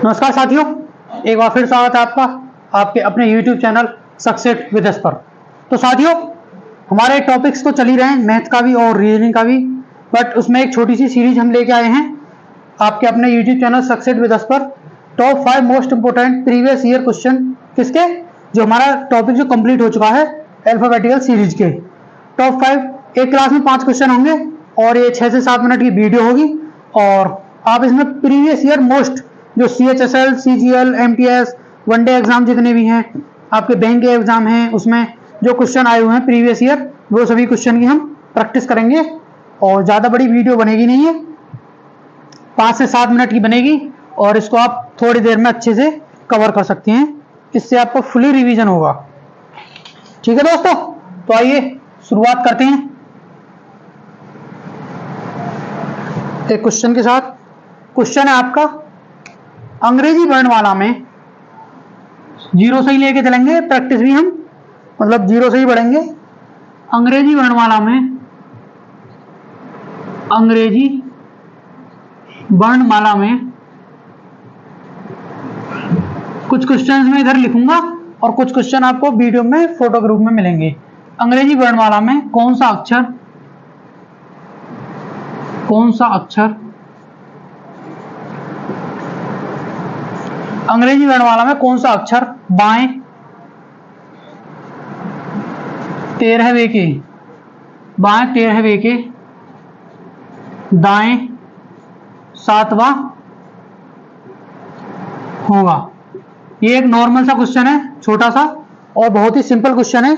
नमस्कार साथियों, एक बार फिर स्वागत है आपका आपके अपने YouTube channel success with us पर। तो साथियों, हमारे टॉपिक्स तो चल ही रहे हैं, मैथ का भी और रीजनिंग का भी, बट उसमें एक छोटी सी सीरीज हम लेके आए हैं आपके अपने YouTube channel success with us पर। Top 5 most important previous year question किसके, जो हमारा टॉपिक जो कंप्लीट हो चुका है अल्फाबेटिकल सीरीज के। टॉप 5 एक क्लास में 5 क्वेश्चन होंगे और ये 6 से 7 मिनट की वीडियो होगी और आप इसमें प्रीवियस ईयर मोस्ट जो CHSL, CGL, MTS, one day exam जितने भी हैं, आपके बैंक के एग्जाम हैं, उसमें जो क्वेश्चन आए हुए हैं प्रीवियस ईयर, वो सभी क्वेश्चन की हम प्रैक्टिस करेंगे। और ज़्यादा बड़ी वीडियो बनेगी नहीं है, 5 से 7 मिनट की बनेगी और इसको आप थोड़ी देर में अच्छे से कवर कर सकते हैं। इससे आपको फुली रिवीजन होगा। ठीक है दोस्तों, तो आइए शुरुआत करते हैं एक क्वेश्चन के साथ। क्वेश्चन है आपका, अंग्रेजी वर्णमाला में 0 से ही लेके चलेंगे, प्रैक्टिस भी हम मतलब 0 से ही बढ़ेंगे। अंग्रेजी वर्णमाला में कुछ क्वेश्चंस में इधर लिखूंगा और कुछ क्वेश्चन आपको वीडियो में फोटो के रूप में मिलेंगे। अंग्रेजी वर्णमाला में कौन सा अक्षर अंग्रेजी वर्णमाला में कौन सा अक्षर बाएं 13वें के दाएं 7वां होगा। ये एक नॉर्मल सा क्वेश्चन है, छोटा सा और बहुत ही सिंपल क्वेश्चन है।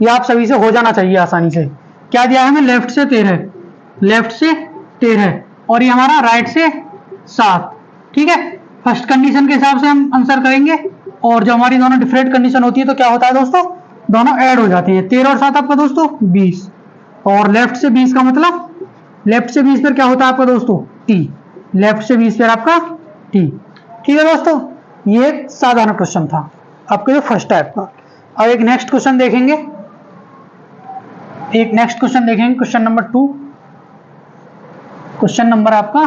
ये आप सभी से हो जाना चाहिए आसानी से। क्या दिया है हमें? लेफ्ट से 13 और ये हमारा राइट से 7। ठीक है, फर्स्ट कंडीशन के हिसाब से हम आंसर करेंगे और जो हमारी दोनों डिफरेंट कंडीशन होती है तो क्या होता है दोस्तों, दोनों ऐड हो जाती हैं। 13 और 7 आपका दोस्तों 20 और लेफ्ट से 20 का मतलब लेफ्ट से 20 पर क्या होता है आपका दोस्तों T, लेफ्ट से 20 पर आपका T। ठीक है दोस्तों, ये एक साधारण क्वेश्चन था आपके जो फर्स्ट टाइप का। अब एक नेक्स्ट क्वेश्चन देखेंगे, क्वेश्चन नंबर 2। क्वेश्चन नंबर आपका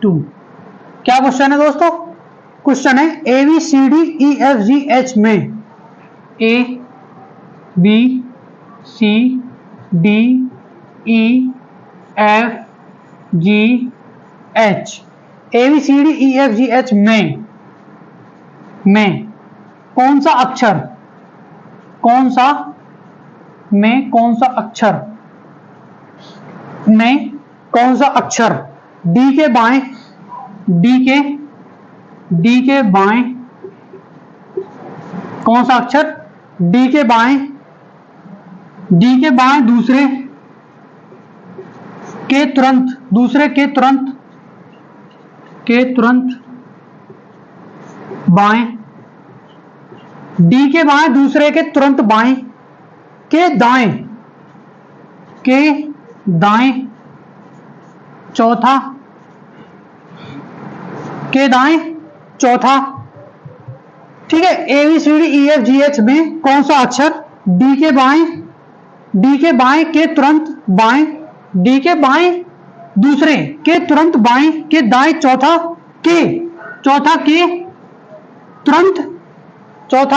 2 क्या क्वेश्चन है दोस्तों? क्वेश्चन है ABCDEFGH में ABCDEFGH में कौन सा अक्षर D के बाएं कौन सा अक्षर D के बाएं दूसरे के तुरंत बाएं D के बाएं दूसरे के तुरंत बाएं के दाएं चौथा ठीक है। ABCDEFGH में कौन सा अक्षर D के बाएं के तुरंत बाएं D के बाएं दूसरे के तुरंत बाएं के दाएं चौथा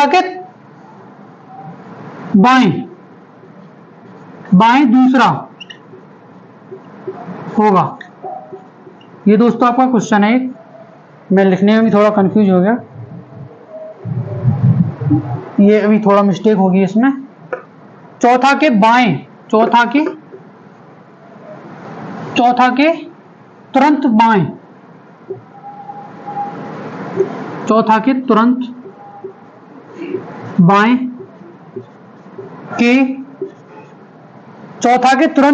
के बाएं दूसरा होगा। ये दोस्तों आपका क्वेश्चन है। मैं लिखने में भी थोड़ा कंफ्यूज हो गया, ये अभी थोड़ा मिस्टेक होगी इसमें। चौथा के तुरंत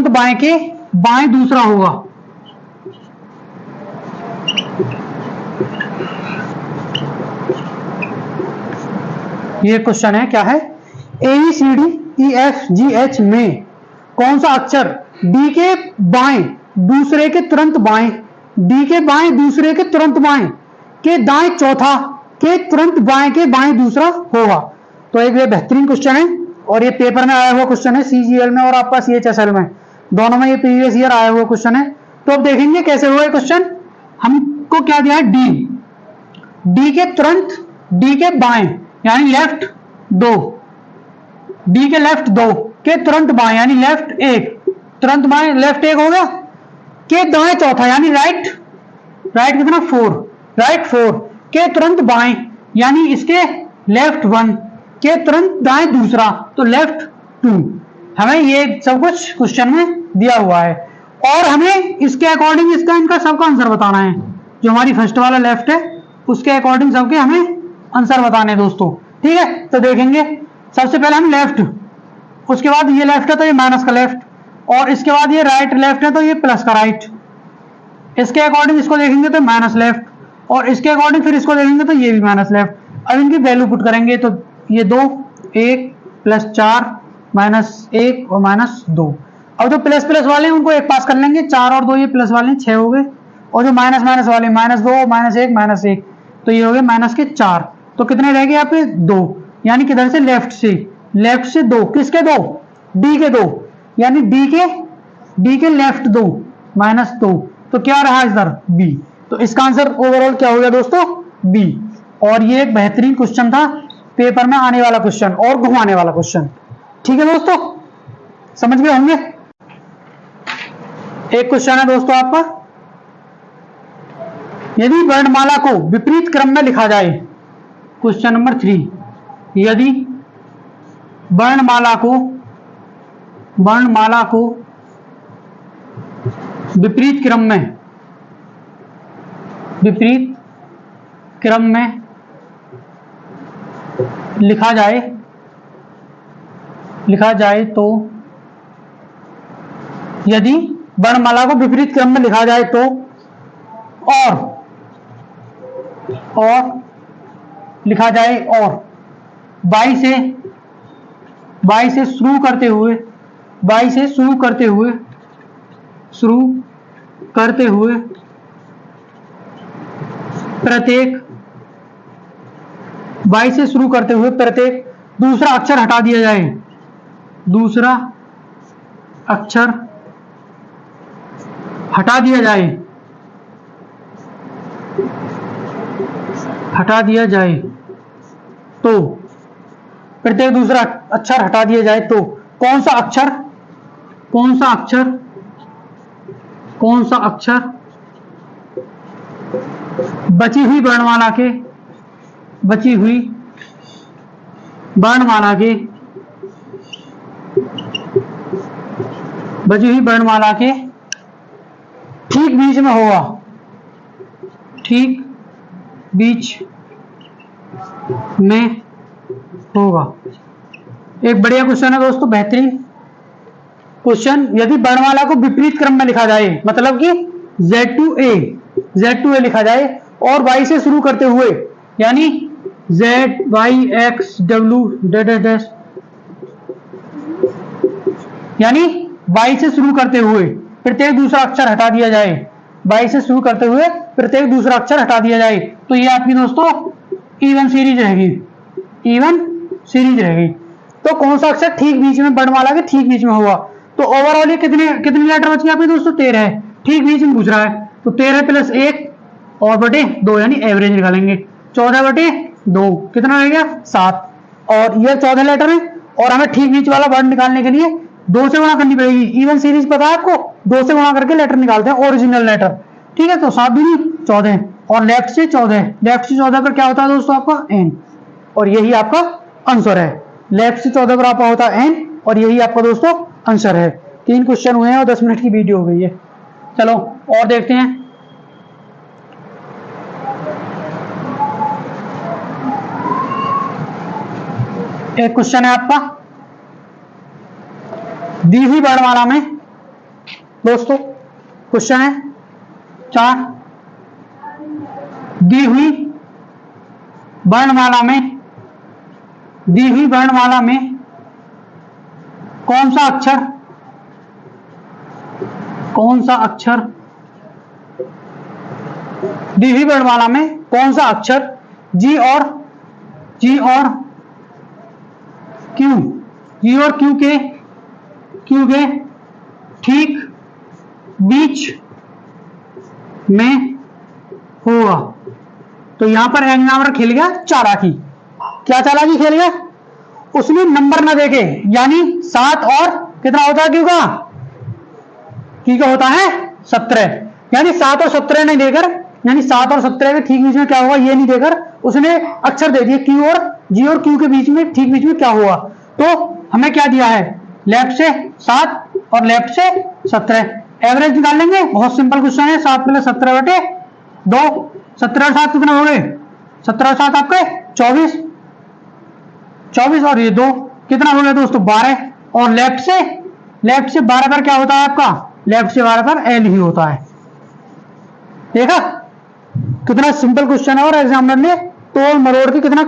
बाएं के बाएं दूसरा होगा। ये क्वेश्चन है, क्या है? ABCDEFGH में कौन सा अक्षर D के बाएं दूसरे के तुरंत बाएं के दाएं चौथा के तुरंत बाएं के बाएं दूसरा होगा। तो एक ये बेहतरीन क्वेश्चन है और ये पेपर में आया हुआ क्वेश्चन है, CGL में और आपका CHSL में, दोनों में ये प्रीवियस ईयर आया हुआ क्वेश्चन है। तो अब देखेंगे कैसे हुआ ये क्वेश्चन। हमको क्या दिया है? डी, डी के तुरंत, डी के बाएं यानी लेफ्ट 2, डी के लेफ्ट 2 के तुरंत बाएं यानी लेफ्ट 1, तुरंत बाएं लेफ्ट 1 हो गया, के दाएं चौथा यानी राइट, राइट कितना 4, राइट 4 के तुरंत बाएं यानी इसके लेफ्ट 1 के तुरंत दाएं दूसरा तो लेफ्ट 2। हमें ये सब कुछ क्वेश्चन में दिया हुआ है और हमें इसके अकॉर्डिंग इसका इनका सबका आंसर बताना है। जो हमारी फर्स्ट वाला लेफ्ट है उसके अकॉर्डिंग सबके हमें आंसर बताने हैं दोस्तों, ठीक है। तो देखेंगे सबसे पहले हम लेफ्ट, उसके बाद ये लेफ्ट है तो ये माइनस का लेफ्ट, और इसके बाद ये राइट लेफ्ट है तो ये प्लस का राइट, इसके अकॉर्डिंग इसको देखेंगे तो माइनस लेफ्ट, और इसके अकॉर्डिंग फिर इसको देखेंगे तो ये भी माइनस लेफ्ट। अब इनकी वैल्यू पुट करेंगे तो ये 2, 1 प्लस 4 माइनस 1 और माइनस 2। अब जो प्लस प्लस वाले हैं उनको एक पास कर लेंगे, 4 और 2 ये प्लस वाले 6 हो गए, और जो माइनस माइनस वाले माइनस 2 माइनस 1 माइनस 1 तो ये हो गए माइनस के 4। तो कितने रह गए यहाँ पे 2, यानी किधर से लेफ्ट से, लेफ्ट से 2, किसके 2 डी के 2 यानी डी के लेफ्ट 2 माइनस 2 तो क्या रहा इधर बी। तो इसका आंसर ओवरऑल क्या हो गया दोस्तों बी। और ये एक बेहतरीन क्वेश्चन था, पेपर में आने वाला क्वेश्चन और घुमाने वाला क्वेश्चन, ठीक है दोस्तों, समझ गए होंगे। एक क्वेश्चन है दोस्तों आपका, यदि वर्णमाला को विपरीत क्रम में लिखा जाए, क्वेश्चन नंबर 3, यदि वर्णमाला को विपरीत क्रम में लिखा जाए तो, यदि वर्णमाला को विपरीत क्रम में लिखा जाए तो और लिखा जाए और बाई से शुरू करते हुए प्रत्येक दूसरा अक्षर हटा दिया जाए, तो प्रत्येक दूसरा अक्षर हटा दिया जाए तो कौन सा अक्षर बची हुई वर्णमाला के ठीक बीच में होगा। एक बढ़िया क्वेश्चन है दोस्तों, बेहतरीन क्वेश्चन। यदि वर्णमाला को विपरीत क्रम में लिखा जाए, मतलब कि Z2A लिखा जाए और Y से शुरू करते हुए, यानी ZYXW डैश, यानी Y से शुरू करते हुए प्रत्येक दूसरा अक्षर हटा दिया जाए, Y से शुरू करते हुए प्रत्येक दूसरा अक्षर हटा दिया जाए, तो ये आपकी दोस्तों इवन सीरीज रहेगी। तो कौन सा अक्षर ठीक बीच में, वर्णमाला के ठीक बीच में होगा। तो ओवरऑल ये कितने लेटर बच गए आपके दोस्तों 13 है, ठीक बीच में पूछ रहा है। तो 13 प्लस 1 और बटे 2 यानी एवरेज निकालेंगे, 14 बटे 2 कितना रह गया 7, और ये 14 लेटर है। और हमें ठीक बीच वाला वर्ड निकालने के लिए 2 से गुणा करनी पड़ेगी। इवन सीरीज पता है आपको, 2 से गुणा करके लेटर निकालते हैं, ओरिजिनल लेटर, ठीक है। तो 7 दूनी 14 और लेफ्ट से 14 पर क्या होता है दोस्तों आपका n, और यही आपका आंसर है। लेफ्ट से 14 पर आपका होता है n और यही आपका दोस्तों आंसर है। 3 क्वेश्चन हुए हैं और 10 मिनट की वीडियो हो गई है। चलो और देखते हैं। एक क्वेश्चन है आपका, दी हुई वर्णमाला में दोस्तों, क्वेश्चन है 4, दी हुई वर्णमाला में कौन सा अक्षर दी हुई वर्णमाला में कौन सा अक्षर जी और क्यू के ठीक बीच में होगा। तो तो यहां पर एग्जामिनर खेल गया चालाकी। क्या चालाकी खेल गया? उसने नंबर ना देखे, यानी 7 और कितना होता है क्यू का होता है 17, यानी 7 और 17 नहीं देकर, यानी 7 और 17 के ठीक बीच में क्या होगा ये नहीं देकर उसने अक्षर दे दिए क्यू और जी और क्यू के बीच में, ठीक बीच में क्या हुआ। तो हमें क्या दिया है, लेफ्ट से 7 और लेफ्ट से 17, एवरेज निकाल लेंगे। बहुत सिंपल क्वेश्चन है। 7 प्लस 17 बटे 2, 17 और 7 कितना हो गए, 17 और 7 आपके 24, 24 और ये 2 कितना हो गया दोस्तों 12, और लेफ्ट से 12 पर क्या होता है आपका, लेफ्ट से 12 पर एल ही होता है। देखा कितना सिंपल क्वेश्चन है, और एग्जामिनर ने तोड़ मरोड़ के कितना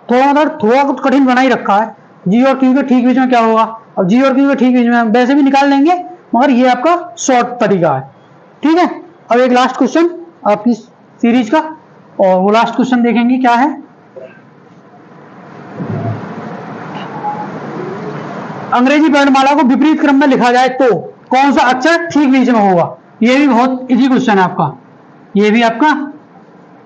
थोड़ा कुछ कठिन बना ही रखा है। जी और क्यू के ठीक बीच में क्या होगा, अब जी और क्यू के ठीक बीच में वैसे भी निकाल लेंगे, मगर ये आपका शॉर्ट तरीका है। ठीक है, अब एक लास्ट क्वेश्चन आपकी सीरीज का, और वो लास्ट क्वेश्चन देखेंगे क्या है। अंग्रेजी वर्णमाला को विपरीत क्रम में लिखा जाए तो कौन सा अक्षर ठीक बीच में होगा। ये भी बहुत इजी क्वेश्चन है आपका, ये भी आपका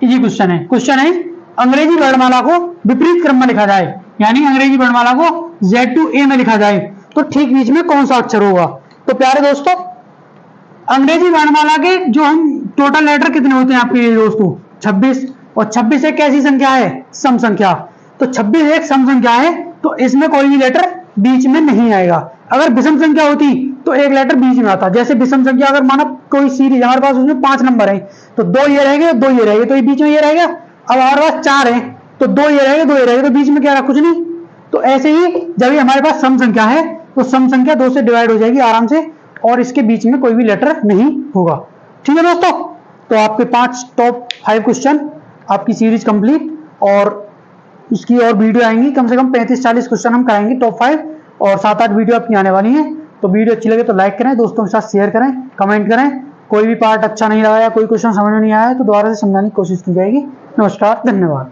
इजी क्वेश्चन है। क्वेश्चन है अंग्रेजी वर्णमाला को विपरीत क्रम में लिखा जाए, यानी अंग्रेजी वर्णमाला को Z to A में लिखा जाए तो ठीक बीच में कौन सा अक्षर होगा। तो प्यारे दोस्तों, अंग्रेजी वर्णमाला के जो हम टोटल लेटर कितने होते हैं आपके दोस्तों 26, और 26 एक कैसी संख्या है, सम संख्या। तो 26 एक सम संख्या है, तो इसमें कोई भी लेटर बीच में नहीं आएगा। अगर विषम संख्या होती तो एक लेटर बीच में आता। जैसे विषम संख्या अगर माना कोई सीरीज हमारे पास, उसमें 5 नंबर है, तो 2 ये रहेंगे 2 ये रहेंगे, तो ये बीच में ये रहेगा। अब हमारे पास 4 है, तो 2 ये रहेंगे 2 ये रहेंगे, तो बीच में क्या रहा, कुछ नहीं। तो ऐसे ही जब ये हमारे पास सम संख्या है तो सम संख्या 2 से डिवाइड हो जाएगी आराम से, और इसके बीच में कोई भी लेटर नहीं होगा। ठीक है दोस्तों, तो आपके 5 टॉप 5 क्वेश्चन आपकी सीरीज कंप्लीट, और इसकी और वीडियो आएंगी, कम से कम 35-40 क्वेश्चन हम कराएंगे टॉप 5, और 7-8 वीडियो आपकी आने वाली है। तो वीडियो अच्छी लगे तो लाइक करें, दोस्तों के साथ शेयर करें, कमेंट करें। कोई भी पार्ट अच्छा नहीं लगा या कोई क्वेश्चन समझ में नहीं आया तो दोबारा से समझाने की कोशिश की जाएगी। नमस्कार, धन्यवाद।